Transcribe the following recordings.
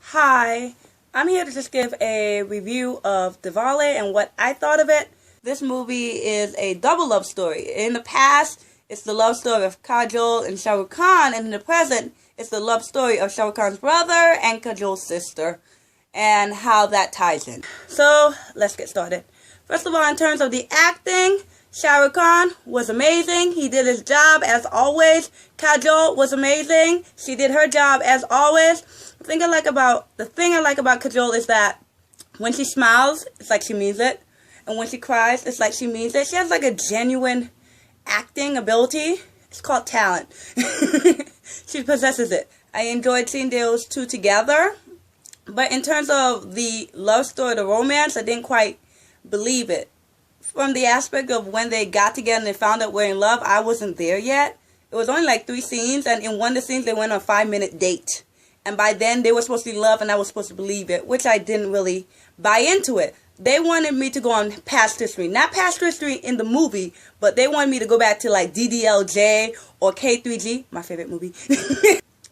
Hi, I'm here to just give a review of DILWALE and what I thought of it. This movie is a double love story. In the past, it's the love story of Kajol and Shahrukh Khan, and in the present, it's the love story of Shahrukh Khan's brother and Kajol's sister, and how that ties in. So, let's get started. First of all, in terms of the acting, Shahrukh Khan was amazing. He did his job as always. Kajol was amazing. She did her job as always. The thing I like about Kajol is that when she smiles, it's like she means it. And when she cries, it's like she means it. She has like a genuine acting ability. It's called talent. She possesses it. I enjoyed seeing those two together. But in terms of the love story, the romance, I didn't quite believe it. From the aspect of when they got together and they found out we're in love, I wasn't there yet. It was only like 3 scenes, and in one of the scenes they went on a 5-minute date. And by then they were supposed to be in love and I was supposed to believe it, which I didn't really buy into it. They wanted me to go on past history. Not past history in the movie, but they wanted me to go back to like DDLJ or K3G, my favorite movie.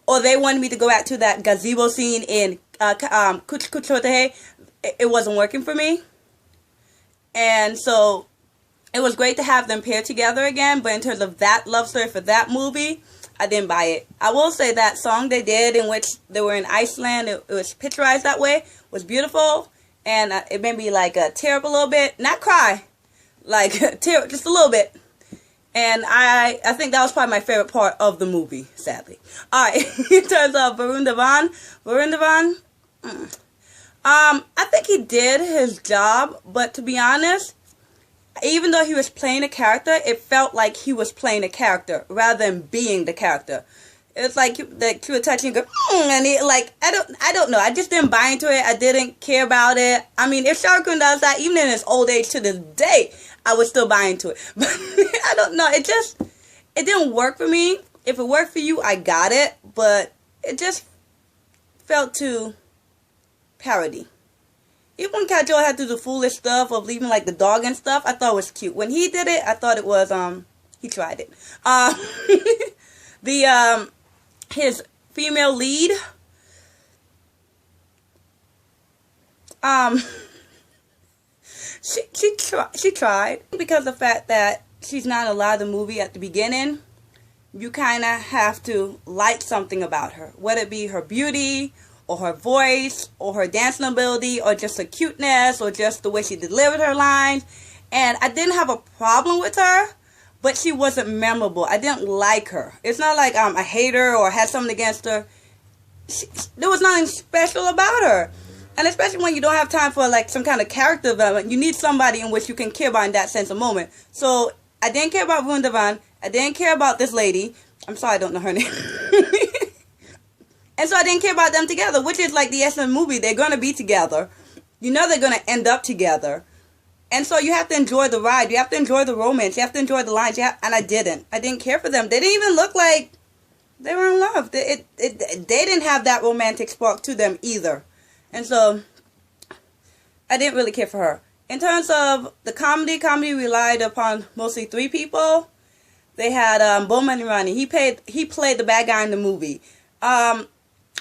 Or they wanted me to go back to that gazebo scene in Kuch Kuch Hote Hai. It wasn't working for me. And so it was great to have them paired together again, but in terms of that love story for that movie, I didn't buy it. I will say that song they did in which they were in Iceland, it was picturized that way, was beautiful, and it made me like tear up a little bit. Not cry, like tear just a little bit. And I think that was probably my favorite part of the movie, sadly. Alright, in terms of Varun Dhawan, I think he did his job, but to be honest, even though he was playing a character, it felt like he was playing a character rather than being the character. It's like you were touching and go, and it, like, I don't know. I just didn't buy into it. I didn't care about it. I mean, if Shahrukh Khan does that, even in his old age to this day, I would still buy into it. But I don't know. It didn't work for me. If it worked for you, I got it. But it just felt too parody. Even when Kajol had to do the foolish stuff of leaving like the dog and stuff, I thought it was cute. When he did it, I thought it was he tried it. His female lead, she tried, because of the fact that she's not a lot of the movie at the beginning. You kind of have to like something about her, whether it be her beauty, or her voice, or her dancing ability, or just her cuteness, or just the way she delivered her lines. And I didn't have a problem with her, but she wasn't memorable. I didn't like her. It's not like I hate her or had something against her. There was nothing special about her. And especially when you don't have time for like some kind of character development, you need somebody in which you can care about in that sense of moment. So I didn't care about Varun Dhawan. I didn't care about this lady. I'm sorry I don't know her name. And so I didn't care about them together, which is like the essence of the movie. They're going to be together. You know they're going to end up together. And so you have to enjoy the ride. You have to enjoy the romance. You have to enjoy the lines. And I didn't. I didn't care for them. They didn't even look like they were in love. They didn't have that romantic spark to them either. And so I didn't really care for her. In terms of the comedy relied upon mostly 3 people. They had Boman and Irani. He played the bad guy in the movie.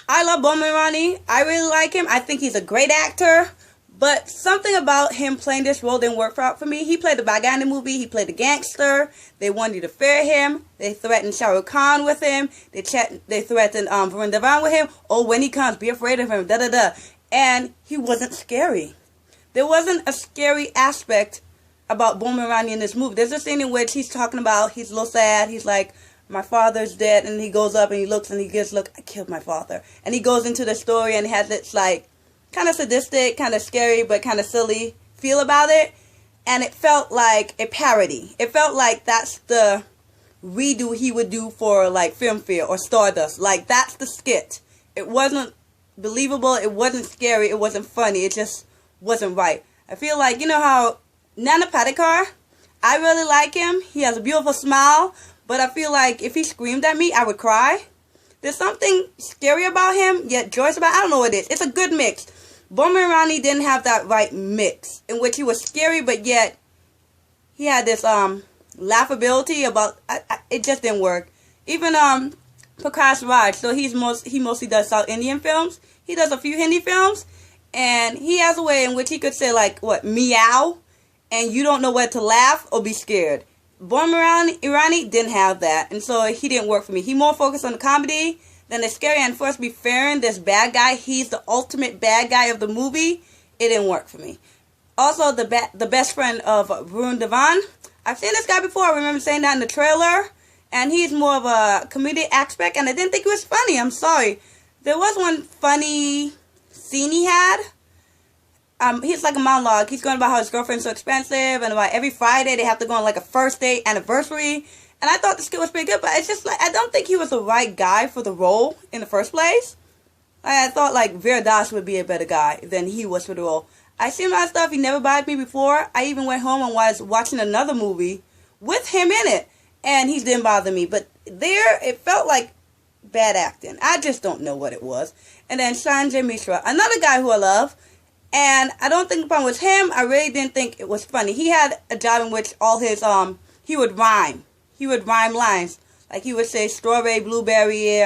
I love Boman Irani. I really like him. I think he's a great actor. But something about him playing this role didn't work out for me. He played the bad guy in the movie. He played the gangster. They wanted to fear him. They threatened Shahrukh Khan with him. They threatened Varun Dhawan with him. Oh, when he comes, be afraid of him. Da-da-da. And he wasn't scary. There wasn't a scary aspect about Boman Irani in this movie. There's a scene in which he's talking about, he's a little sad. He's like, my father's dead, and he goes up and he looks and he goes, look, I killed my father. And he goes into the story and has this like kind of sadistic, kind of scary, but kind of silly feel about it. And it felt like a parody. It felt like that's the redo he would do for like Filmfare or Stardust. Like that's the skit. It wasn't believable. It wasn't scary. It wasn't funny. It just wasn't right. I feel like, you know how Nana Patekar, I really like him. He has a beautiful smile. But I feel like if he screamed at me, I would cry. There's something scary about him, yet joyous about. I don't know what it is. It's a good mix. Boman Irani didn't have that right mix, in which he was scary, but yet he had this laughability about. It just didn't work. Even Prakash Raj. So he mostly does South Indian films. He does a few Hindi films, and he has a way in which he could say like what meow, and you don't know whether to laugh or be scared. Boman Irani didn't have that, and so he didn't work for me. He more focused on the comedy than the scary. And for us to be fair, this bad guy, he's the ultimate bad guy of the movie. It didn't work for me. Also, the best friend of Varun Dhawan. I've seen this guy before. I remember saying that in the trailer. And he's more of a comedic aspect, and I didn't think it was funny. I'm sorry. There was one funny scene he had. He's like a monologue. He's going about how his girlfriend's so expensive, and about every Friday they have to go on like a first date anniversary. And I thought the skit was pretty good, but it's just like, I don't think he was the right guy for the role in the first place. I thought like Veer Das would be a better guy than he was for the role. I seen a lot of stuff. He never bothered me before. I even went home and was watching another movie with him in it, and he didn't bother me. But there, it felt like bad acting. I just don't know what it was. And then Sanjay Mishra, another guy who I love, and I don't think the problem was him. I really didn't think it was funny. He had a job in which all his, he would rhyme. He would rhyme lines. Like he would say, strawberry, blueberry,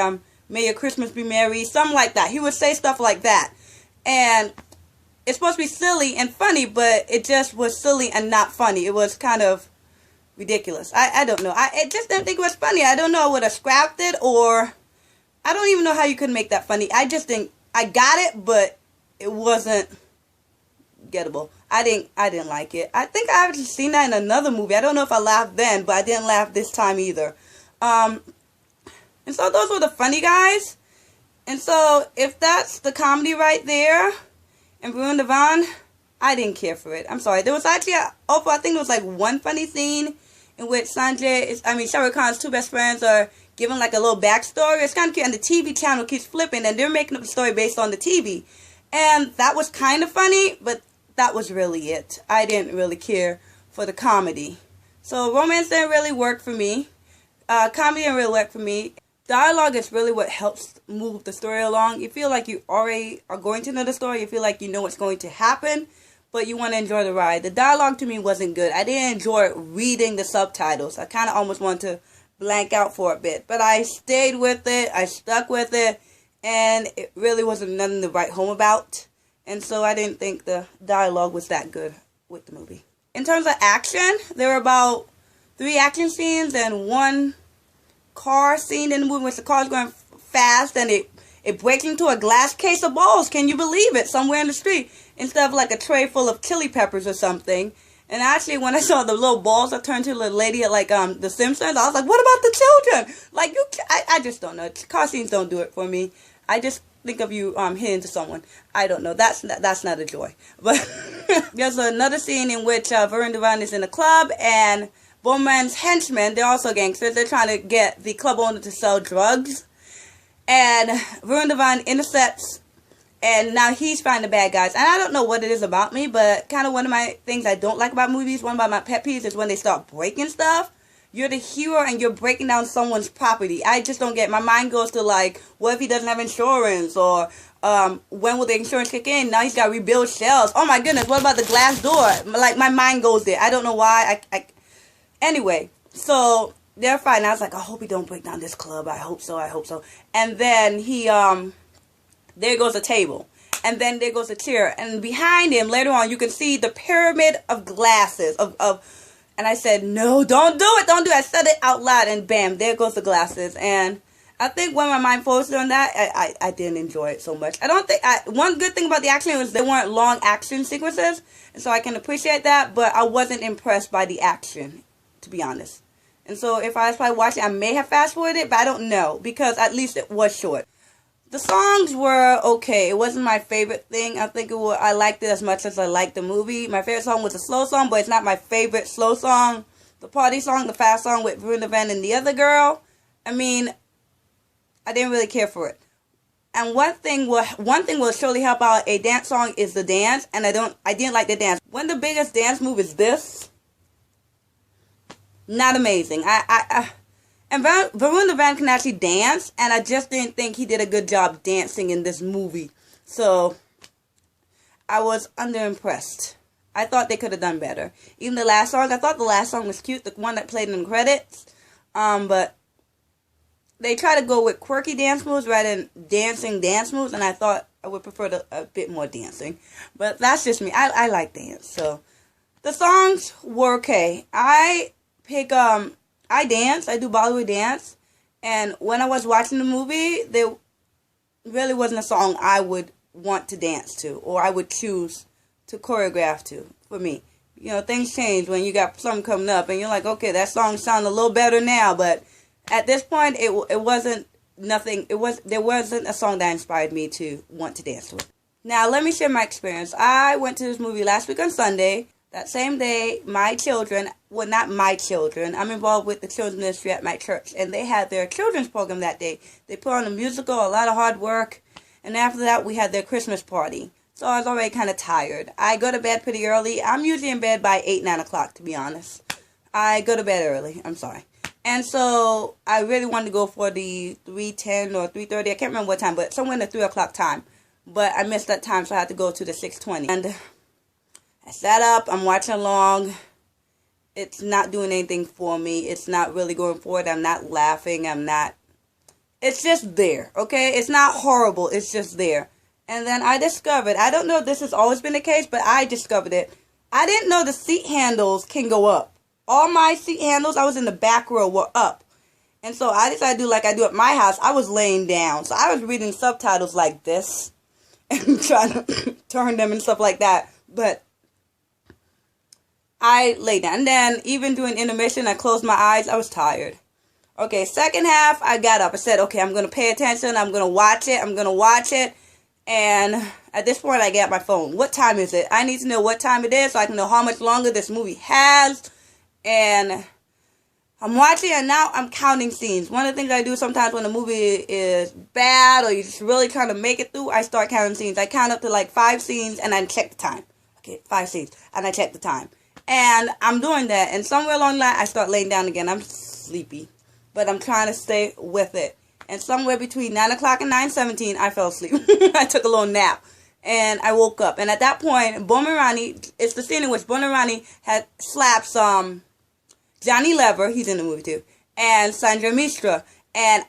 may your Christmas be merry, something like that. He would say stuff like that. And it's supposed to be silly and funny, but it just was silly and not funny. It was kind of ridiculous. I don't know. I just didn't think it was funny. I don't know. I would have scrapped it, or I don't even know how you could make that funny. I just think I got it, but it wasn't gettable. I didn't like it. I think I actually seen that in another movie. I don't know if I laughed then, but I didn't laugh this time either. And so those were the funny guys. And so if that's the comedy right there, and Varun Dhawan, I didn't care for it. I'm sorry. There was actually, I think there was like one funny scene in which Shahrukh Khan's two best friends are given like a little backstory. It's kind of cute, and the TV channel keeps flipping, and they're making up the story based on the TV. And that was kind of funny, but that was really it. I didn't really care for the comedy. So romance didn't really work for me. Comedy didn't really work for me. Dialogue is really what helps move the story along. You feel like you already are going to know the story. You feel like you know what's going to happen, but you want to enjoy the ride. The dialogue to me wasn't good. I didn't enjoy reading the subtitles. I kind of almost wanted to blank out for a bit, but I stayed with it. I stuck with it, and it really wasn't nothing to write home about. And so I didn't think the dialogue was that good with the movie. In terms of action, there were about 3 action scenes and 1 car scene in the movie in which the car's going fast and it breaks into a glass case of balls. Can you believe it? Somewhere in the street, instead of like a tray full of chili peppers or something. And actually, when I saw the little balls, I turned to the lady at like The Simpsons. I was like, what about the children? Like, I just don't know. Car scenes don't do it for me. I just think of you hitting to someone. I don't know. That's not a joy. But there's another scene in which Varun Dhawan is in a club, and Boman's henchmen, they're also gangsters. They're trying to get the club owner to sell drugs. And Varun Dhawan intercepts, and now he's finding the bad guys. And I don't know what it is about me, but kind of one of my things I don't like about movies, one of my pet peeves, is when they start breaking stuff. You're the hero and you're breaking down someone's property. I just don't get it. My mind goes to like, what if he doesn't have insurance? Or when will the insurance kick in? Now he's got to rebuild shelves. Oh my goodness, what about the glass door? Like, my mind goes there. I don't know why. Anyway, so they're fighting. I was like, I hope he don't break down this club. I hope so. I hope so. And then he, there goes a table. And then there goes a chair. And behind him, later on, you can see the pyramid of glasses. And I said, no, don't do it. Don't do it. I said it out loud, and bam, there goes the glasses. And I think when my mind focused on that, I didn't enjoy it so much. I don't think, one good thing about the action was they weren't long action sequences. And so I can appreciate that, but I wasn't impressed by the action, to be honest. And so if I was probably watching, I may have fast forwarded it, but I don't know, because at least it was short. The songs were okay. It wasn't my favorite thing. I think I liked it as much as I liked the movie. My favorite song was a slow song, but it's not my favorite slow song. The party song, the fast song with Varun Dhawan and the other girl, I mean, I didn't really care for it. And one thing will surely help out a dance song is the dance, and I didn't like the dance. One of the biggest dance move is this. Not amazing. And Varun Dhawan can actually dance, and I just didn't think he did a good job dancing in this movie. So, I was underimpressed. I thought they could have done better. Even the last song, I thought the last song was cute, the one that played in the credits. But they try to go with quirky dance moves rather than dancing dance moves, and I thought I would prefer a bit more dancing. But that's just me. I like dance, so the songs were okay. I dance. I do Bollywood dance, and when I was watching the movie, there really wasn't a song I would want to dance to or I would choose to choreograph to. For me, you know, things change when you got something coming up, and you're like, okay, that song sounds a little better now, but at this point, it wasn't nothing. There wasn't a song that inspired me to want to dance to it. Now, let me share my experience. I went to this movie last week on Sunday. That same day, my children, well, not my children, I'm involved with the children's ministry at my church, and they had their children's program that day. They put on a musical, a lot of hard work, and after that, we had their Christmas party. So I was already kind of tired. I go to bed pretty early. I'm usually in bed by 8, 9 o'clock, to be honest. I go to bed early. I'm sorry. And so I really wanted to go for the 3:10 or 3:30. I can't remember what time, but somewhere in the 3 o'clock time. But I missed that time, so I had to go to the 6:20. And I sat up. I'm watching along. It's not doing anything for me. It's not really going forward. I'm not laughing. It's just there, okay? It's not horrible. It's just there. And then I discovered, I don't know if this has always been the case, but I discovered it. I didn't know the seat handles can go up. All my seat handles, I was in the back row, were up. And so I decided to do like I do at my house. I was laying down. So I was reading subtitles like this and trying to turn them and stuff like that. But I lay down. And then even during intermission, I closed my eyes. I was tired. Okay, second half, I got up. I said, okay, I'm going to pay attention. I'm going to watch it. And at this point, I get my phone. What time is it? I need to know what time it is so I can know how much longer this movie has. And I'm watching, and now I'm counting scenes. One of the things I do sometimes when a movie is bad or you're just really trying to make it through, I start counting scenes. I count up to like 5 scenes, and I check the time. Okay, 5 scenes, and I check the time. And I'm doing that, and somewhere along the line, I start laying down again. I'm sleepy, but I'm trying to stay with it. And somewhere between 9 o'clock and 9:17, I fell asleep. I took a little nap. And I woke up. And at that point, Boman, it's the scene in which Boman had slapped Johnny Lever, he's in the movie too, and Sandra Mishra. And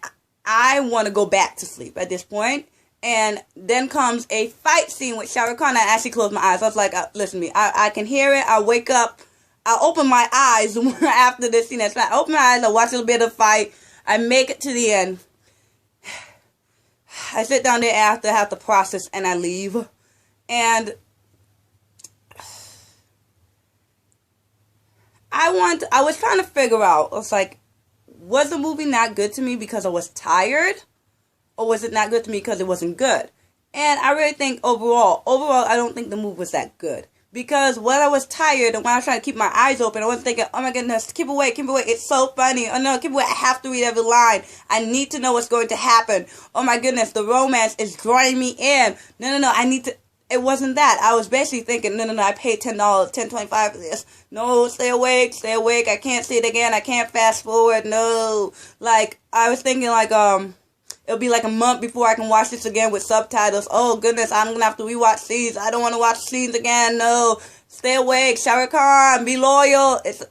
I want to go back to sleep at this point. And then comes a fight scene with Shahrukh Khan. I actually closed my eyes. I was like, listen to me. I can hear it. I wake up. I open my eyes after this scene. I open my eyes. I watch a little bit of the fight. I make it to the end. I sit down there after I have to process, and I leave. And I was trying to figure out, I was like, was the movie not good to me because I was tired? Or was it not good to me because it wasn't good? And I really think overall, I don't think the movie was that good. Because when I was tired and when I was trying to keep my eyes open, I wasn't thinking, oh my goodness, keep away, it's so funny. Oh no, keep away, I have to read every line. I need to know what's going to happen. Oh my goodness, the romance is drawing me in. No, I need to, it wasn't that. I was basically thinking, no, I paid $10, $10.25 for this. No, stay awake, I can't see it again, I can't fast forward, no. Like, I was thinking like, it'll be like a month before I can watch this again with subtitles. Oh, goodness, I'm going to have to rewatch scenes. I don't want to watch scenes again. No, stay awake. Shahrukh Khan, be loyal. It's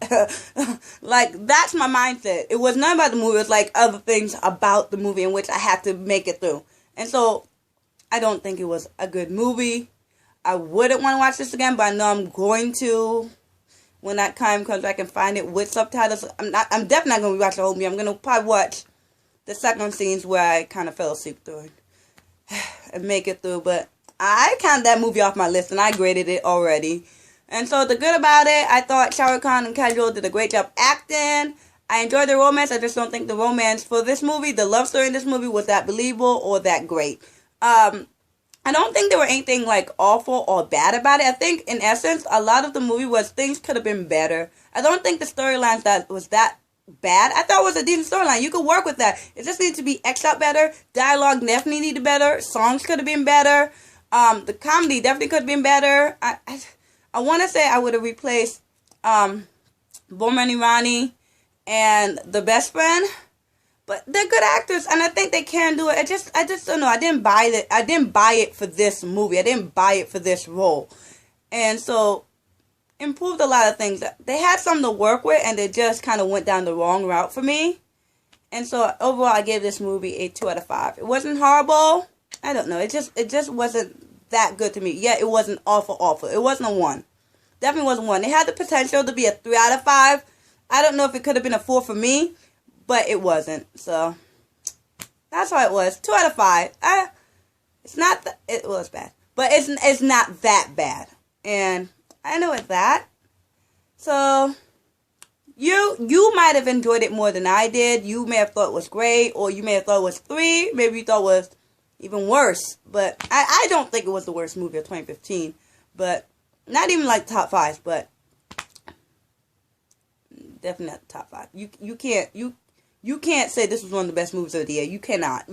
like, that's my mindset. It was not about the movie. It was like other things about the movie in which I had to make it through. And so, I don't think it was a good movie. I wouldn't want to watch this again, but I know I'm going to. When that time comes, I can find it with subtitles. I'm definitely not going to rewatch the whole movie. I'm going to probably watch the second scenes where I kind of fell asleep through and make it through. But I counted that movie off my list and I graded it already. And so the good about it, I thought Shahrukh Khan and Kajol did a great job acting. I enjoyed the romance. I just don't think the romance for this movie, the love story in this movie, was that believable or that great. I don't think there were anything like awful or bad about it. I think in essence, a lot of the movie was things could have been better. I don't think the storylines that was that bad. I thought it was a decent storyline. You could work with that. It just needs to be X'd out better. Dialogue definitely needed better. Songs could have been better. The comedy definitely could have been better. I want to say I would have replaced Boman Irani and the best friend, but they're good actors and I think they can do it. I just don't know. I didn't buy it. I didn't buy it for this movie. I didn't buy it for this role, and so improved a lot of things. They had something to work with, and they just kind of went down the wrong route for me. And so overall, I gave this movie a 2 out of 5. It wasn't horrible. I don't know. It just wasn't that good to me. Yeah, it wasn't awful. It wasn't a 1. Definitely wasn't 1. It had the potential to be a 3 out of 5. I don't know if it could have been a 4 for me, but it wasn't. So that's how it was. 2 out of 5. It's not. It was bad, but it's not that bad. And I know it's that. So you might have enjoyed it more than I did. You may have thought it was great, or you may have thought it was 3. Maybe you thought it was even worse. But I don't think it was the worst movie of 2015. But not even like top 5. But definitely not top 5. You can't say this was one of the best movies of the year. You cannot.